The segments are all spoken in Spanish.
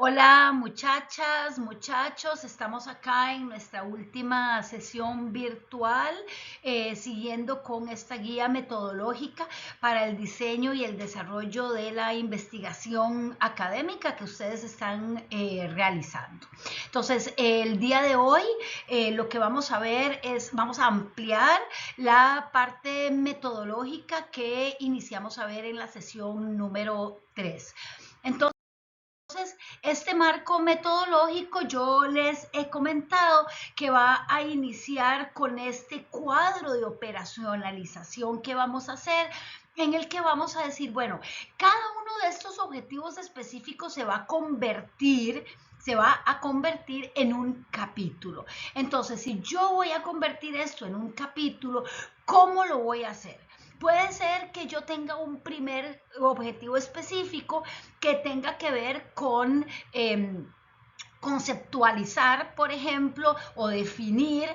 Hola muchachas, muchachos, estamos acá en nuestra última sesión virtual, siguiendo con esta guía metodológica para el diseño y el desarrollo de la investigación académica que ustedes están realizando. Entonces, el día de hoy lo que vamos a ver es, vamos a ampliar la parte metodológica que iniciamos a ver en la sesión número 3. Entonces, este marco metodológico yo les he comentado que va a iniciar con este cuadro de operacionalización que vamos a hacer, en el que vamos a decir, bueno, cada uno de estos objetivos específicos se va a convertir en un capítulo. Entonces, si yo voy a convertir esto en un capítulo, ¿cómo lo voy a hacer? Puede ser que yo tenga un primer objetivo específico que tenga que ver con conceptualizar, por ejemplo, o definir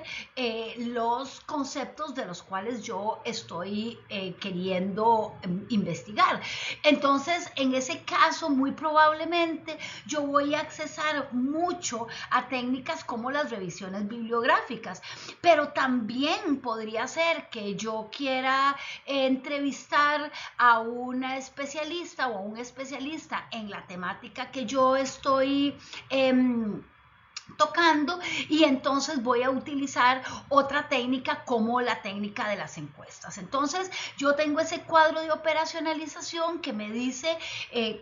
los conceptos de los cuales yo estoy queriendo investigar. Entonces, en ese caso, muy probablemente yo voy a accesar mucho a técnicas como las revisiones bibliográficas, pero también podría ser que yo quiera entrevistar a una especialista o a un especialista en la temática que yo estoy tocando, y entonces voy a utilizar otra técnica como la técnica de las encuestas. Entonces yo tengo ese cuadro de operacionalización que me dice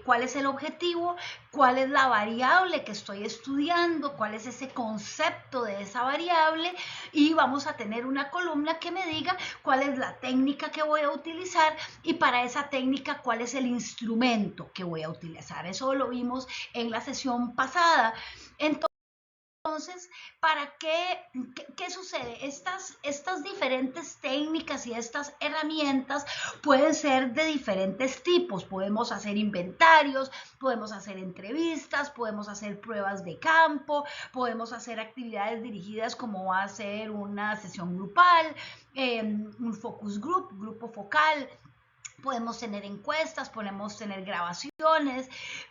cuál es el objetivo, cuál es la variable que estoy estudiando, cuál es ese concepto de esa variable, y vamos a tener una columna que me diga cuál es la técnica que voy a utilizar, y para esa técnica cuál es el instrumento que voy a utilizar. Eso lo vimos en la sesión pasada. Entonces, ¿qué sucede? Estas diferentes técnicas y estas herramientas pueden ser de diferentes tipos. Podemos hacer inventarios, podemos hacer entrevistas, podemos hacer pruebas de campo, podemos hacer actividades dirigidas como va a ser una sesión grupal, un focus group, grupo focal. Podemos tener encuestas, podemos tener grabaciones,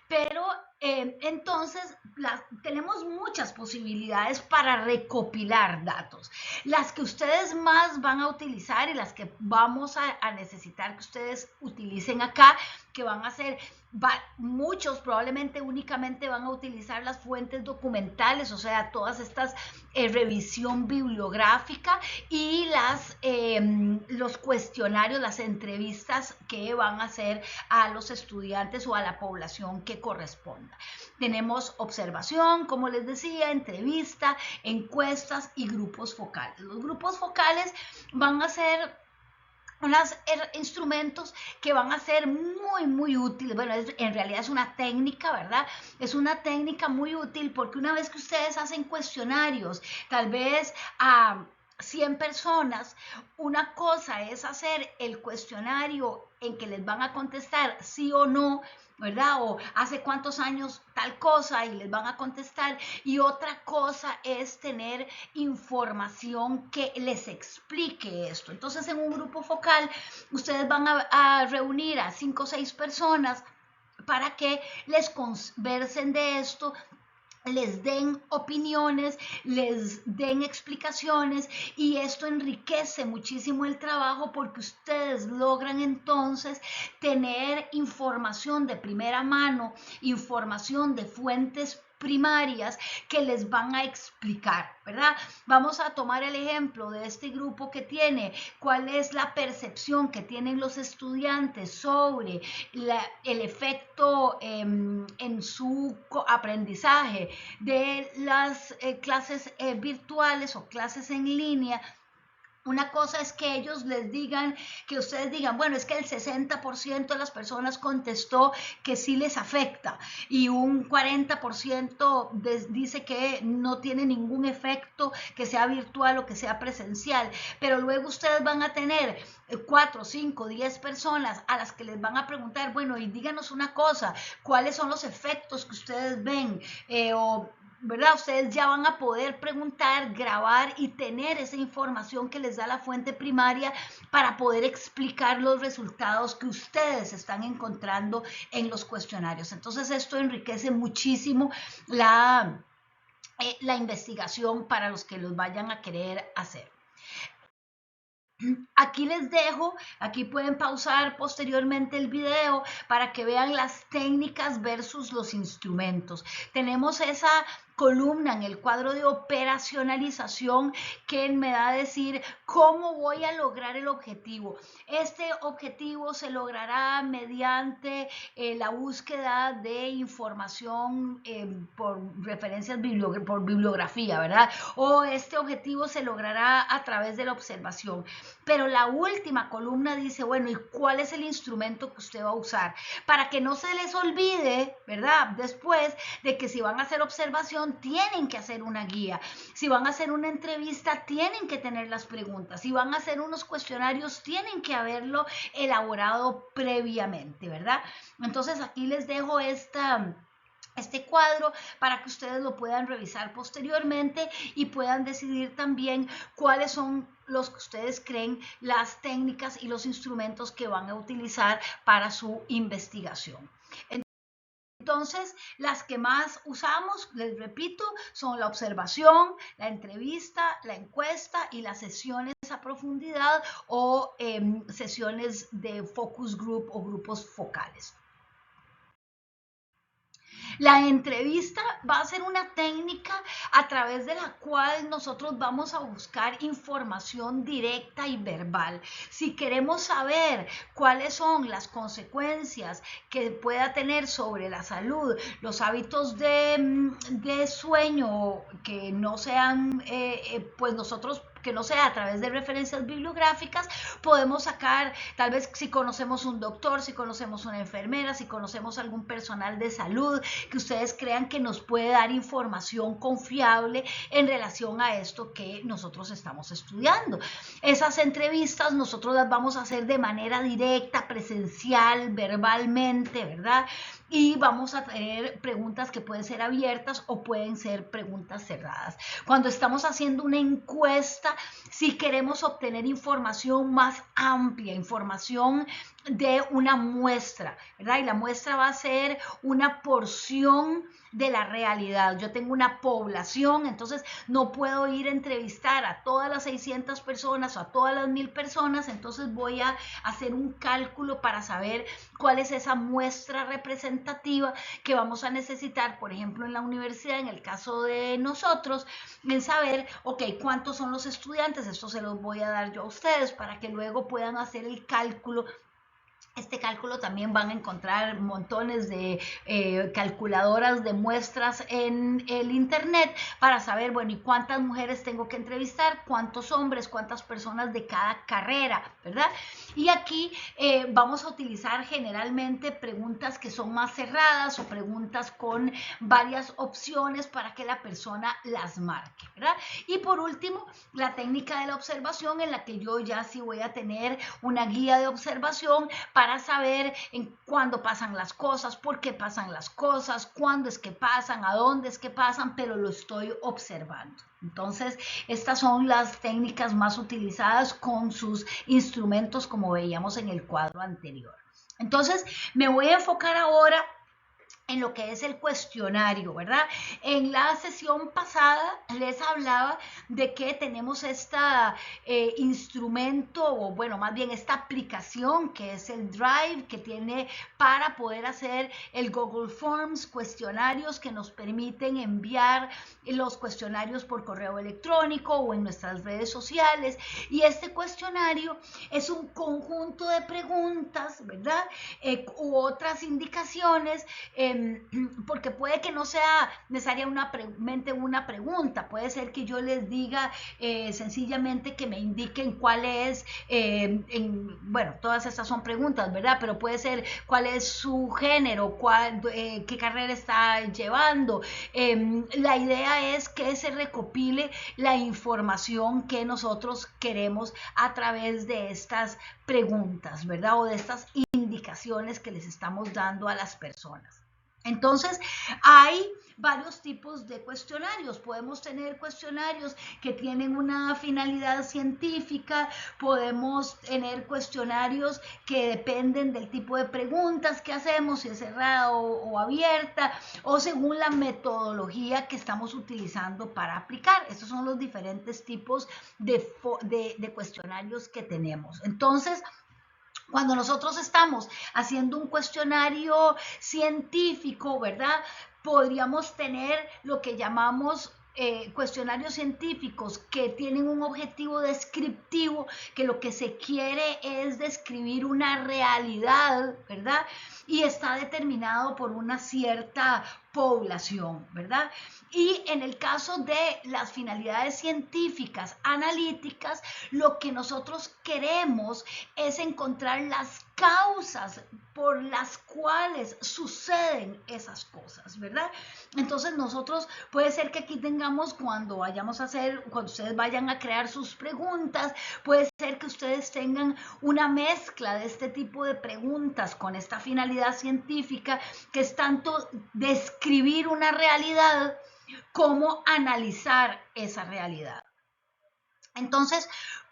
pero entonces tenemos muchas posibilidades para recopilar datos. Las que ustedes más van a utilizar y las que vamos a necesitar que ustedes utilicen acá, que van a ser muchos probablemente únicamente van a utilizar las fuentes documentales, o sea, todas estas revisión bibliográfica, y los cuestionarios, las entrevistas que van a hacer a los estudiantes o a la población que corresponda. Tenemos observación, como les decía, entrevista, encuestas y grupos focales. Los grupos focales van a ser unos instrumentos que van a ser muy útiles. Bueno, en realidad es una técnica, ¿verdad? Es una técnica muy útil porque una vez que ustedes hacen cuestionarios, tal vez a 100 personas, una cosa es hacer el cuestionario en que les van a contestar sí o no, ¿verdad? O hace cuántos años tal cosa y les van a contestar. Y otra cosa es tener información que les explique esto. Entonces, en un grupo focal, ustedes van a reunir a 5 o 6 personas para que les conversen de esto, les den opiniones, les den explicaciones, y esto enriquece muchísimo el trabajo porque ustedes logran entonces tener información de primera mano, información de fuentes primarias que les van a explicar, ¿verdad? Vamos a tomar el ejemplo de este grupo que tiene, cuál es la percepción que tienen los estudiantes sobre el efecto en su aprendizaje de las clases virtuales o clases en línea. Una cosa es que ellos les digan, que ustedes digan, bueno, es que el 60% de las personas contestó que sí les afecta, y un 40% dice que no tiene ningún efecto, que sea virtual o que sea presencial. Pero luego ustedes van a tener 4, 5, 10 personas a las que les van a preguntar, bueno, y díganos una cosa, ¿cuáles son los efectos que ustedes ven? O ¿verdad? Ustedes ya van a poder preguntar, grabar y tener esa información que les da la fuente primaria para poder explicar los resultados que ustedes están encontrando en los cuestionarios. Entonces esto enriquece muchísimo la investigación para los que los vayan a querer hacer. Aquí les dejo, aquí pueden pausar posteriormente el video para que vean las técnicas versus los instrumentos. Tenemos esa columna en el cuadro de operacionalización que me da a decir cómo voy a lograr el objetivo. Este objetivo se logrará mediante la búsqueda de información por referencias por bibliografía, ¿verdad? O este objetivo se logrará a través de la observación. Pero la última columna dice, bueno, ¿y cuál es el instrumento que usted va a usar? Para que no se les olvide, ¿verdad? Después de que si van a hacer observación, tienen que hacer una guía. Si van a hacer una entrevista, tienen que tener las preguntas. Si van a hacer unos cuestionarios, tienen que haberlo elaborado previamente, ¿verdad? Entonces aquí les dejo este cuadro para que ustedes lo puedan revisar posteriormente y puedan decidir también cuáles son los que ustedes creen las técnicas y los instrumentos que van a utilizar para su investigación. Entonces, las que más usamos, les repito, son la observación, la entrevista, la encuesta y las sesiones a profundidad o sesiones de focus group o grupos focales. La entrevista va a ser una técnica a través de la cual nosotros vamos a buscar información directa y verbal. Si queremos saber cuáles son las consecuencias que pueda tener sobre la salud, los hábitos de sueño que no sean, pues nosotros que no sea a través de referencias bibliográficas, podemos sacar, tal vez si conocemos un doctor, si conocemos una enfermera, si conocemos algún personal de salud, que ustedes crean que nos puede dar información confiable en relación a esto que nosotros estamos estudiando. Esas entrevistas nosotros las vamos a hacer de manera directa, presencial, verbalmente, ¿verdad? Y vamos a tener preguntas que pueden ser abiertas o pueden ser preguntas cerradas. Cuando estamos haciendo una encuesta, si queremos obtener información más amplia, información de una muestra, ¿verdad? Y la muestra va a ser una porción de la realidad. Yo tengo una población, entonces no puedo ir a entrevistar a todas las 600 personas o a todas las 1000 personas, entonces voy a hacer un cálculo para saber cuál es esa muestra representativa que vamos a necesitar, por ejemplo, en la universidad, en el caso de nosotros, en saber, ok, cuántos son los estudiantes, esto se los voy a dar yo a ustedes para que luego puedan hacer el cálculo. Este cálculo también van a encontrar montones de calculadoras de muestras en el internet para saber, bueno, y cuántas mujeres tengo que entrevistar, cuántos hombres, cuántas personas de cada carrera, ¿verdad? Y aquí vamos a utilizar generalmente preguntas que son más cerradas o preguntas con varias opciones para que la persona las marque, ¿verdad? Y por último, la técnica de la observación en la que yo ya sí voy a tener una guía de observación para saber en cuándo pasan las cosas, por qué pasan las cosas, cuándo es que pasan, a dónde es que pasan, pero lo estoy observando. Entonces, estas son las técnicas más utilizadas con sus instrumentos, como veíamos en el cuadro anterior. Entonces, me voy a enfocar ahora en lo que es el cuestionario, ¿verdad? En la sesión pasada les hablaba de que tenemos este instrumento, o bueno, más bien esta aplicación que es el Drive, que tiene para poder hacer el Google Forms, cuestionarios que nos permiten enviar los cuestionarios por correo electrónico o en nuestras redes sociales. Y este cuestionario es un conjunto de preguntas, ¿verdad? U otras indicaciones, porque puede que no sea necesariamente una pregunta, puede ser que yo les diga sencillamente que me indiquen cuál es, bueno, todas estas son preguntas, ¿verdad? Pero puede ser cuál es su género, qué carrera está llevando. La idea es que se recopile la información que nosotros queremos a través de estas preguntas, ¿verdad? O de estas indicaciones que les estamos dando a las personas. Entonces, hay varios tipos de cuestionarios. Podemos tener cuestionarios que tienen una finalidad científica, podemos tener cuestionarios que dependen del tipo de preguntas que hacemos, si es cerrada o abierta, o según la metodología que estamos utilizando para aplicar. Estos son los diferentes tipos de cuestionarios que tenemos. Entonces, cuando nosotros estamos haciendo un cuestionario científico, ¿verdad? Podríamos tener lo que llamamos cuestionarios científicos que tienen un objetivo descriptivo, que lo que se quiere es describir una realidad, ¿verdad? Y está determinado por una cierta población, ¿verdad? Y en el caso de las finalidades científicas, analíticas, lo que nosotros queremos es encontrar las causas por las cuales suceden esas cosas, ¿verdad? Entonces nosotros puede ser que aquí tengamos cuando vayamos a hacer, cuando ustedes vayan a crear sus preguntas, puede ser que ustedes tengan una mezcla de este tipo de preguntas con esta finalidad científica que es tanto describir una realidad como analizar esa realidad. Entonces,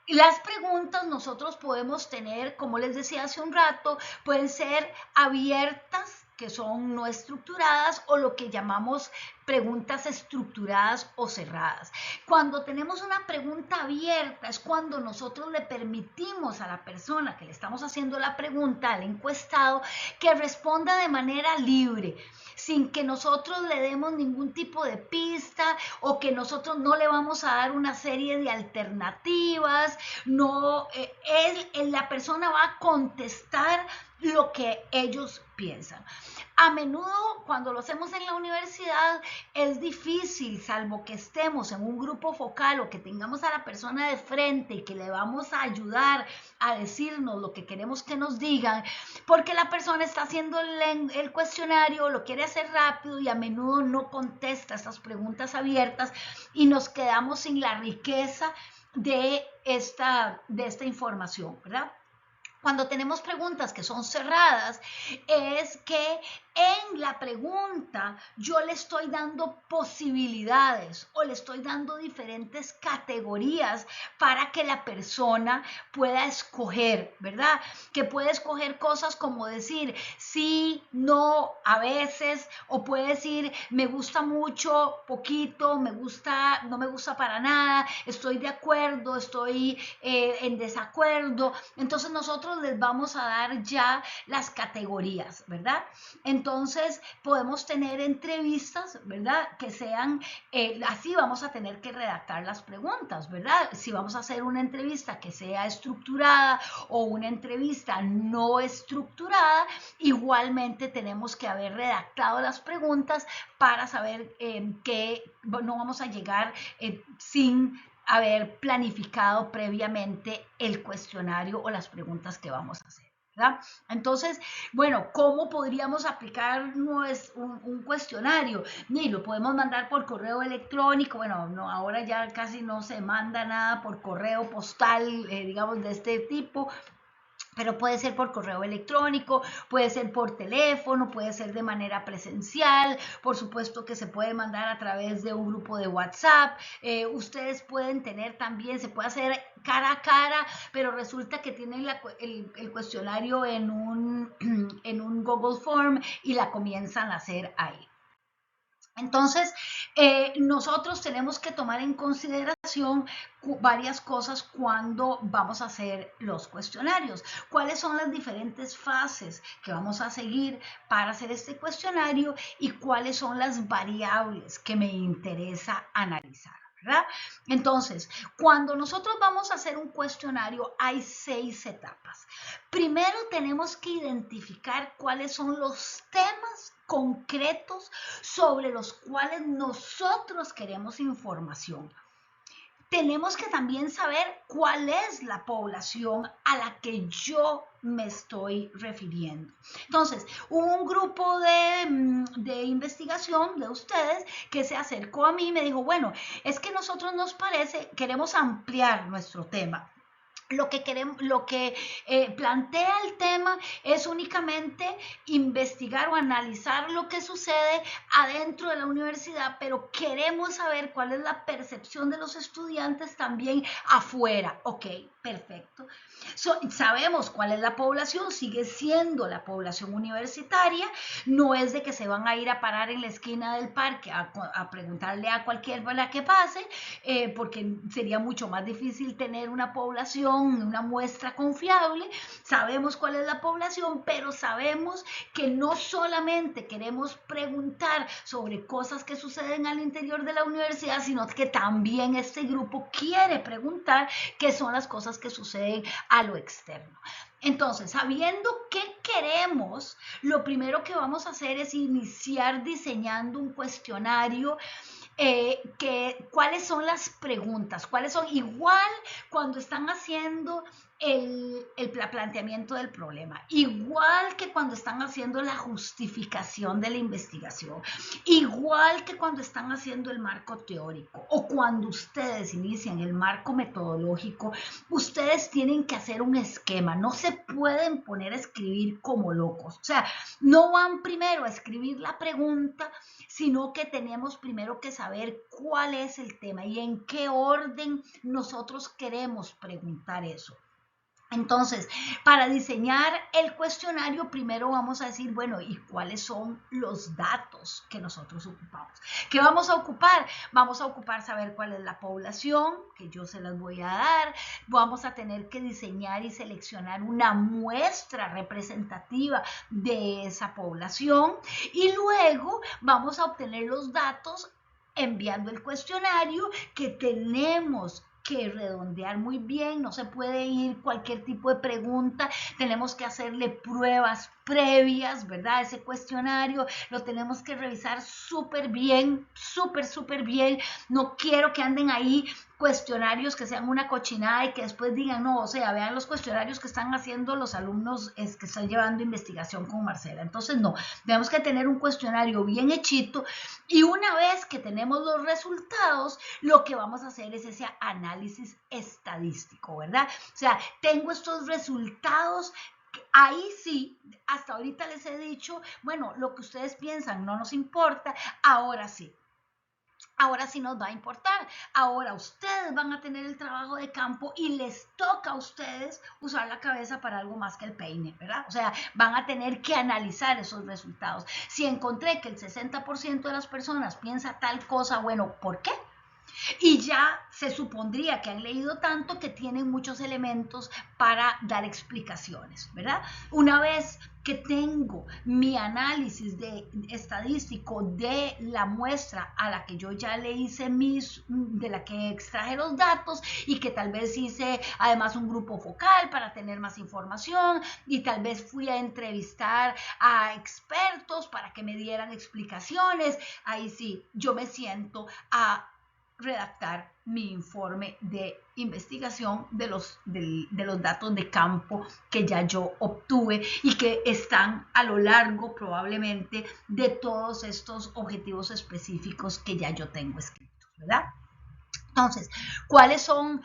las preguntas nosotros podemos tener, como les decía hace un rato, pueden ser abiertas, que son no estructuradas, o lo que llamamos preguntas estructuradas o cerradas. Cuando tenemos una pregunta abierta es cuando nosotros le permitimos a la persona que le estamos haciendo la pregunta, al encuestado, que responda de manera libre, sin que nosotros le demos ningún tipo de pista o que nosotros no le vamos a dar una serie de alternativas. No, la persona va a contestar lo que ellos piensan. A menudo cuando lo hacemos en la universidad es difícil, salvo que estemos en un grupo focal o que tengamos a la persona de frente y que le vamos a ayudar a decirnos lo que queremos que nos digan, porque la persona está haciendo el cuestionario, lo quiere hacer rápido y a menudo no contesta estas preguntas abiertas y nos quedamos sin la riqueza de esta información, ¿verdad? Cuando tenemos preguntas que son cerradas, es que en la pregunta yo le estoy dando posibilidades o le estoy dando diferentes categorías para que la persona pueda escoger, ¿verdad? Que puede escoger cosas como decir sí, no, a veces, o puede decir me gusta mucho, poquito, me gusta, no me gusta para nada, estoy de acuerdo, estoy en desacuerdo. Entonces nosotros les vamos a dar ya las categorías, ¿verdad? Entonces podemos tener entrevistas, ¿verdad? Que sean, así vamos a tener que redactar las preguntas, ¿verdad? Si vamos a hacer una entrevista que sea estructurada o una entrevista no estructurada, igualmente tenemos que haber redactado las preguntas para saber que no vamos a llegar sin haber planificado previamente el cuestionario o las preguntas que vamos a hacer, ¿verdad? Entonces, bueno, ¿cómo podríamos aplicar un cuestionario? Ni lo podemos mandar por correo electrónico, bueno, no, ahora ya casi no se manda nada por correo postal, digamos, de este tipo, pero puede ser por correo electrónico, puede ser por teléfono, puede ser de manera presencial, por supuesto que se puede mandar a través de un grupo de WhatsApp, ustedes pueden tener también, se puede hacer cara a cara, pero resulta que tienen el cuestionario en un Google Form y la comienzan a hacer ahí. Entonces, nosotros tenemos que tomar en consideración varias cosas cuando vamos a hacer los cuestionarios. ¿Cuáles son las diferentes fases que vamos a seguir para hacer este cuestionario y cuáles son las variables que me interesa analizar? ¿Verdad? Entonces, cuando nosotros vamos a hacer un cuestionario, hay 6 etapas. Primero tenemos que identificar cuáles son los temas concretos sobre los cuales nosotros queremos información. Tenemos que también saber cuál es la población a la que yo me estoy refiriendo. Entonces, hubo un grupo de investigación de ustedes que se acercó a mí y me dijo, bueno, es que nosotros nos parece, queremos ampliar nuestro tema. lo que queremos, lo que plantea el tema es únicamente investigar o analizar lo que sucede adentro de la universidad, pero queremos saber cuál es la percepción de los estudiantes también afuera. Ok, perfecto. Sabemos cuál es la población, sigue siendo la población universitaria, no es de que se van a ir a parar en la esquina del parque a preguntarle a cualquiera que pase, porque sería mucho más difícil tener una población, una muestra confiable. Sabemos cuál es la población, pero sabemos que no solamente queremos preguntar sobre cosas que suceden al interior de la universidad, sino que también este grupo quiere preguntar qué son las cosas que suceden a lo externo. Entonces, sabiendo qué queremos, lo primero que vamos a hacer es iniciar diseñando un cuestionario. ¿Cuáles son las preguntas? ¿Cuáles son? Igual cuando están haciendo el planteamiento del problema, igual que cuando están haciendo la justificación de la investigación, igual que cuando están haciendo el marco teórico o cuando ustedes inician el marco metodológico, ustedes tienen que hacer un esquema, no se pueden poner a escribir como locos, o sea, no van primero a escribir la pregunta, sino que tenemos primero que saber cuál es el tema y en qué orden nosotros queremos preguntar eso. Entonces, para diseñar el cuestionario, primero vamos a decir, bueno, ¿y cuáles son los datos que nosotros ocupamos? ¿Qué vamos a ocupar? Vamos a ocupar saber cuál es la población, que yo se las voy a dar. Vamos a tener que diseñar y seleccionar una muestra representativa de esa población. Y luego vamos a obtener los datos enviando el cuestionario que tenemos que redondear muy bien, no se puede ir cualquier tipo de pregunta, tenemos que hacerle pruebas previas, ¿verdad? Ese cuestionario lo tenemos que revisar súper bien, súper bien, no quiero que anden ahí cuestionarios que sean una cochinada y que después digan, no, o sea, vean los cuestionarios que están haciendo los alumnos que están llevando investigación con Marcela. Entonces, no, tenemos que tener un cuestionario bien hechito y una vez que tenemos los resultados, lo que vamos a hacer es ese análisis estadístico, ¿verdad? O sea, tengo estos resultados. Ahí sí, hasta ahorita les he dicho, bueno, lo que ustedes piensan no nos importa, ahora sí. Ahora sí nos va a importar. Ahora ustedes van a tener el trabajo de campo y les toca a ustedes usar la cabeza para algo más que el peine, ¿verdad? O sea, van a tener que analizar esos resultados. Si encontré que el 60% de las personas piensa tal cosa, bueno, ¿por qué? Y ya se supondría que han leído tanto que tienen muchos elementos para dar explicaciones, ¿verdad? Una vez que tengo mi análisis estadístico de la muestra a la que yo ya le hice de la que extraje los datos y que tal vez hice además un grupo focal para tener más información y tal vez fui a entrevistar a expertos para que me dieran explicaciones, ahí sí, yo me siento a redactar mi informe de investigación de los datos de campo que ya yo obtuve y que están a lo largo probablemente de todos estos objetivos específicos que ya yo tengo escritos, ¿verdad? Entonces, ¿cuáles son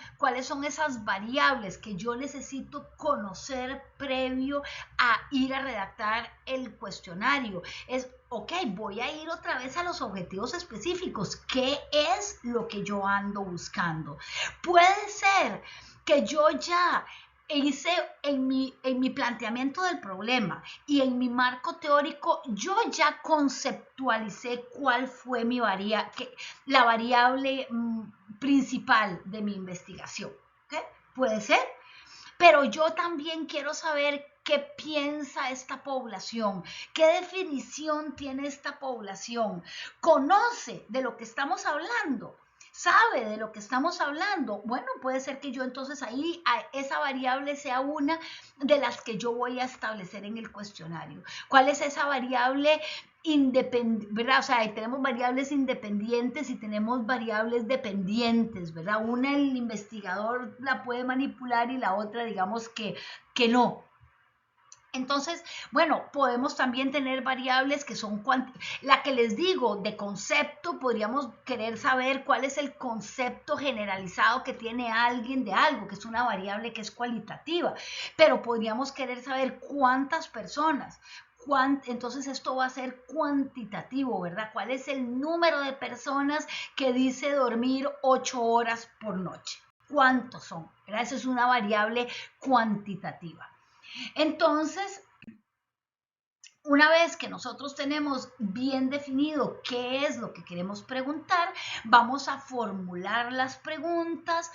esas variables que yo necesito conocer previo a ir a redactar el cuestionario? Es, ok, voy a ir otra vez a los objetivos específicos. ¿Qué es lo que yo ando buscando? Puede ser que yo ya hice en mi planteamiento del problema y en mi marco teórico, yo ya conceptualicé cuál fue la variable principal de mi investigación. ¿Okay? Puede ser, pero yo también quiero saber qué piensa esta población, qué definición tiene esta población, conoce de lo que estamos hablando, sabe de lo que estamos hablando. Bueno, puede ser que yo entonces ahí esa variable sea una de las que yo voy a establecer en el cuestionario. ¿Cuál es esa variable independiente, ¿verdad? O sea, tenemos variables independientes y tenemos variables dependientes, ¿verdad? Una el investigador la puede manipular y la otra digamos que no. Entonces, bueno, podemos también tener variables que son, la que les digo, de concepto, podríamos querer saber cuál es el concepto generalizado que tiene alguien de algo, que es una variable que es cualitativa, pero podríamos querer saber cuántas personas. Entonces esto va a ser cuantitativo, ¿verdad? ¿Cuál es el número de personas que dice dormir 8 horas por noche? ¿Cuántos son? ¿Verdad? Esa es una variable cuantitativa. Entonces, una vez que nosotros tenemos bien definido qué es lo que queremos preguntar, vamos a formular las preguntas,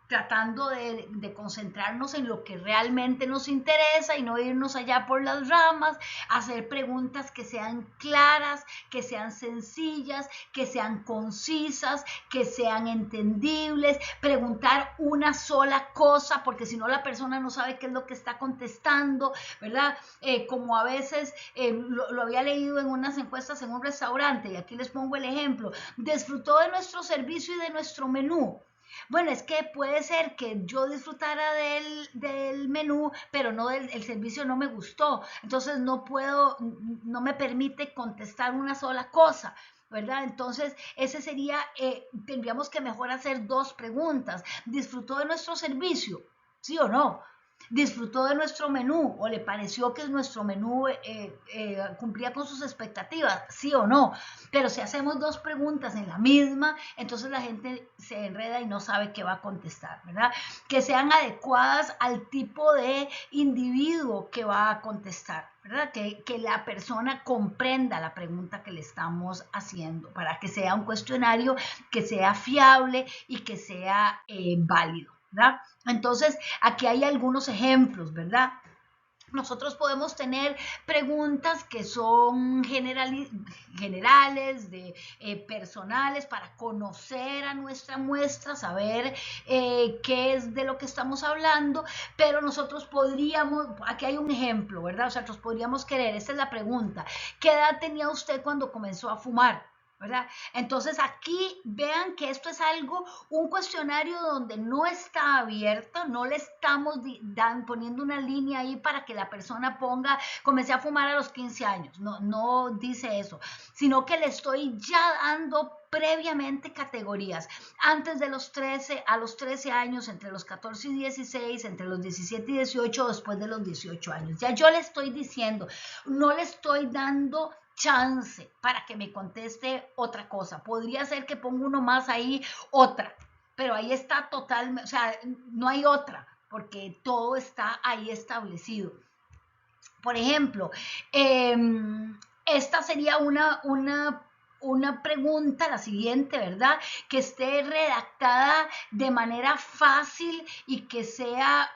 tratando de concentrarnos en lo que realmente nos interesa y no irnos allá por las ramas, hacer preguntas que sean claras, que sean sencillas, que sean concisas, que sean entendibles, preguntar una sola cosa, porque si no la persona no sabe qué es lo que está contestando, ¿verdad? Como a veces lo había leído en unas encuestas en un restaurante, y aquí les pongo el ejemplo: ¿disfrutó de nuestro servicio y de nuestro menú? Bueno, es que puede ser que yo disfrutara del menú, pero no el servicio no me gustó. Entonces no me permite contestar una sola cosa, ¿verdad? Entonces, ese sería, tendríamos que mejor hacer dos preguntas. ¿Disfrutó de nuestro servicio? ¿Sí o no? ¿Disfrutó de nuestro menú o le pareció que nuestro menú cumplía con sus expectativas? ¿Sí o no? Pero si hacemos dos preguntas en la misma, entonces la gente se enreda y no sabe qué va a contestar, ¿verdad? Que sean adecuadas al tipo de individuo que va a contestar, ¿verdad? Que la persona comprenda la pregunta que le estamos haciendo, para que sea un cuestionario que sea fiable y que sea válido, ¿verdad? Entonces, aquí hay algunos ejemplos, ¿verdad? Nosotros podemos tener preguntas que son generales, personales, para conocer a nuestra muestra, saber qué es de lo que estamos hablando, pero nosotros podríamos, aquí hay un ejemplo, ¿verdad? Nosotros podríamos querer, esta es la pregunta: ¿qué edad tenía usted cuando comenzó a fumar? ¿Verdad? Entonces aquí vean que esto es algo, un cuestionario donde no está abierto, no le estamos poniendo una línea ahí para que la persona ponga, comencé a fumar a los 15 años, no dice eso, sino que le estoy ya dando previamente categorías: antes de los 13, a los 13 años, entre los 14 y 16, entre los 17 y 18, después de los 18 años. Ya yo le estoy diciendo, no le estoy dando chance para que me conteste otra cosa. Podría ser que ponga uno más ahí, otra, pero ahí está totalmente, o sea, no hay otra, porque todo está ahí establecido. Por ejemplo, esta sería una pregunta, la siguiente, ¿verdad? Que esté redactada de manera fácil y que sea,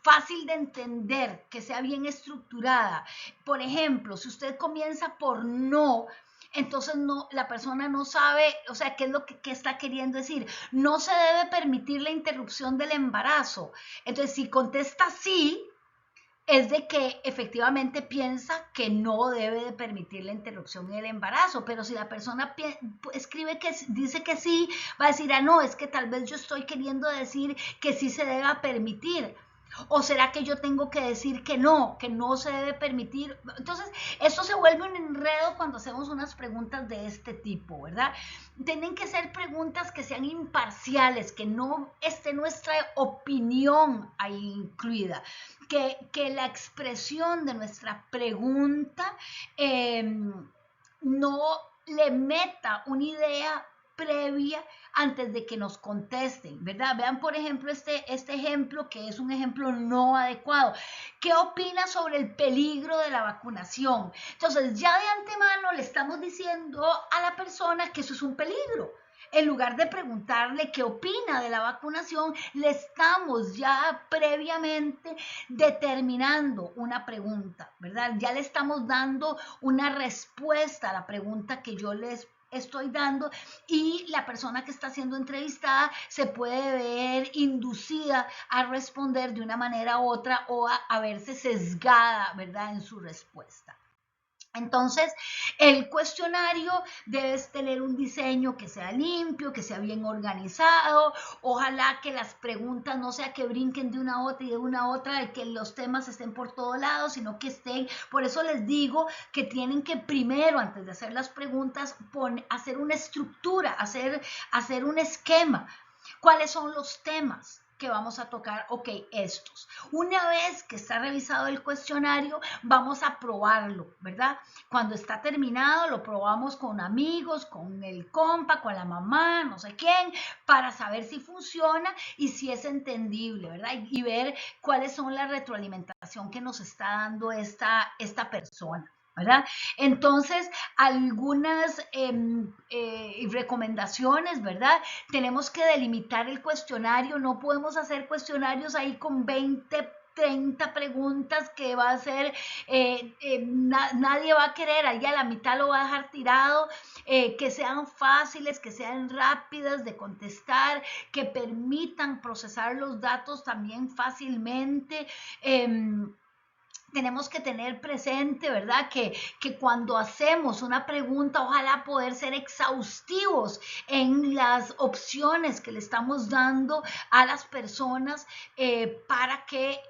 fácil de entender, que sea bien estructurada. Por ejemplo, si usted comienza por no, entonces no, la persona no sabe, o sea, qué es lo que está queriendo decir. No se debe permitir la interrupción del embarazo. Entonces, si contesta sí, es de que efectivamente piensa que no debe de permitir la interrupción del embarazo, pero si la persona escribe que dice que sí, va a decir, no, es que tal vez yo estoy queriendo decir que sí se deba permitir. ¿O será que yo tengo que decir que no se debe permitir? Entonces, esto se vuelve un enredo cuando hacemos unas preguntas de este tipo, ¿verdad? Tienen que ser preguntas que sean imparciales, que no esté nuestra opinión ahí incluida, que la expresión de nuestra pregunta no le meta una idea previa antes de que nos contesten, ¿verdad? Vean, por ejemplo, este ejemplo, que es un ejemplo no adecuado. ¿Qué opina sobre el peligro de la vacunación? Entonces, ya de antemano le estamos diciendo a la persona que eso es un peligro. En lugar de preguntarle qué opina de la vacunación, le estamos ya previamente determinando una pregunta, ¿verdad? Ya le estamos dando una respuesta a la pregunta que yo les estoy dando, y la persona que está siendo entrevistada se puede ver inducida a responder de una manera u otra, o a verse sesgada, ¿verdad?, en su respuesta. Entonces, el cuestionario debes tener un diseño que sea limpio, que sea bien organizado. Ojalá que las preguntas no sea que brinquen de una a otra y de una a otra, y que los temas estén por todos lados, sino que estén. Por eso les digo que tienen que primero, antes de hacer las preguntas, hacer una estructura, hacer un esquema. ¿Cuáles son los temas que vamos a tocar? Ok, estos. Una vez que está revisado el cuestionario, vamos a probarlo, ¿verdad? Cuando está terminado, lo probamos con amigos, con el compa, con la mamá, no sé quién, para saber si funciona y si es entendible, ¿verdad? Y ver cuáles son la retroalimentación que nos está dando esta persona. ¿Verdad? Entonces, algunas recomendaciones, ¿verdad? Tenemos que delimitar el cuestionario, no podemos hacer cuestionarios ahí con 20 30 preguntas que va a ser, nadie va a querer, ahí a la mitad lo va a dejar tirado, que sean fáciles, que sean rápidas de contestar, que permitan procesar los datos también fácilmente. Tenemos que tener presente, ¿verdad? Que cuando hacemos una pregunta, ojalá poder ser exhaustivos en las opciones que le estamos dando a las personas, para que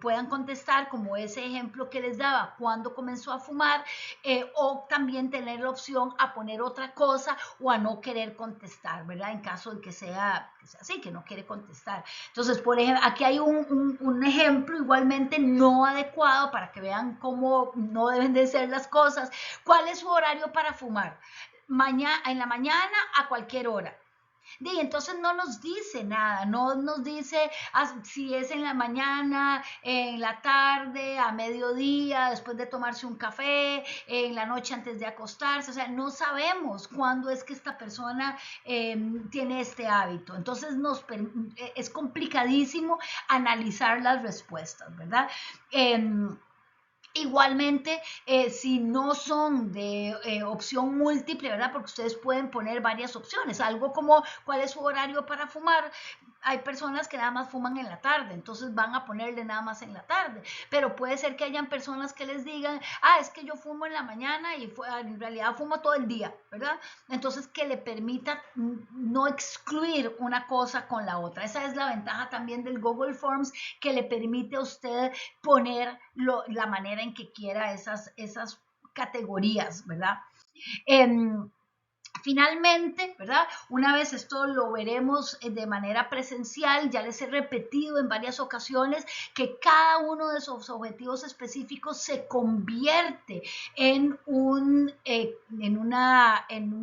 puedan contestar, como ese ejemplo que les daba, cuando comenzó a fumar, o también tener la opción a poner otra cosa o a no querer contestar, ¿verdad? En caso de que sea así, que no quiere contestar. Entonces, por ejemplo, aquí hay un ejemplo igualmente no adecuado para que vean cómo no deben de ser las cosas. ¿Cuál es su horario para fumar? En la mañana, a cualquier hora. Y entonces no nos dice nada, no nos dice si es en la mañana, en la tarde, a mediodía, después de tomarse un café, en la noche antes de acostarse. O sea, no sabemos cuándo es que esta persona tiene este hábito. Entonces es complicadísimo analizar las respuestas, ¿verdad? Igualmente, si no son de opción múltiple, ¿verdad? Porque ustedes pueden poner varias opciones, algo como cuál es su horario para fumar. Hay personas que nada más fuman en la tarde, entonces van a ponerle nada más en la tarde, pero puede ser que hayan personas que les digan, es que yo fumo en la mañana y en realidad fumo todo el día, ¿verdad? Entonces, que le permita no excluir una cosa con la otra. Esa es la ventaja también del Google Forms, que le permite a usted poner la manera en que quiera esas categorías, ¿verdad? Finalmente, ¿verdad? Una vez esto lo veremos de manera presencial, ya les he repetido en varias ocasiones que cada uno de esos objetivos específicos se convierte en un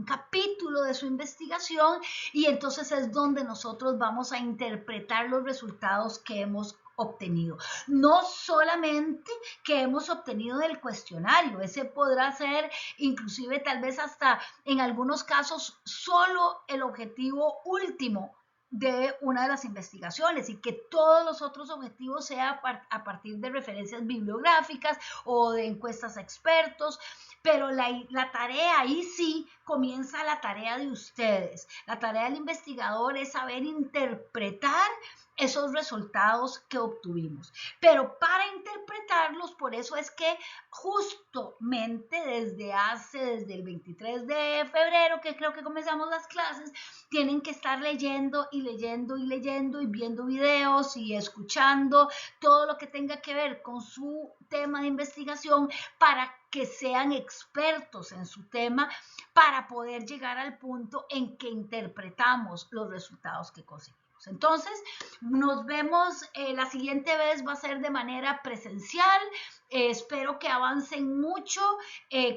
capítulo de su investigación, y entonces es donde nosotros vamos a interpretar los resultados que hemos obtenido. No solamente que hemos obtenido del cuestionario, ese podrá ser inclusive tal vez hasta en algunos casos solo el objetivo último de una de las investigaciones, y que todos los otros objetivos sean a partir de referencias bibliográficas o de encuestas a expertos. Pero la tarea, ahí sí comienza la tarea de ustedes. La tarea del investigador es saber interpretar esos resultados que obtuvimos. Pero para interpretarlos, por eso es que justamente desde el 23 de febrero, que creo que comenzamos las clases, tienen que estar leyendo y leyendo y leyendo y viendo videos y escuchando todo lo que tenga que ver con su tema de investigación, para que sean expertos en su tema, para poder llegar al punto en que interpretamos los resultados que conseguimos. Entonces, nos vemos la siguiente vez, va a ser de manera presencial. Espero que avancen mucho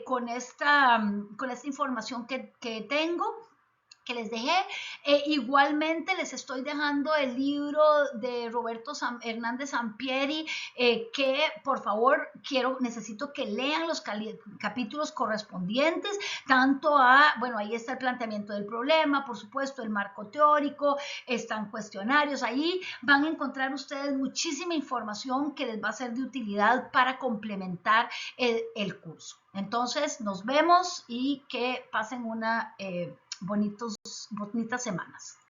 con esta información que tengo, que les dejé. Igualmente les estoy dejando el libro de Roberto Hernández Sampieri, que por favor necesito que lean los capítulos correspondientes, tanto bueno, ahí está el planteamiento del problema, por supuesto, el marco teórico, están cuestionarios, ahí van a encontrar ustedes muchísima información que les va a ser de utilidad para complementar el curso. Entonces, nos vemos y que pasen bonitas semanas.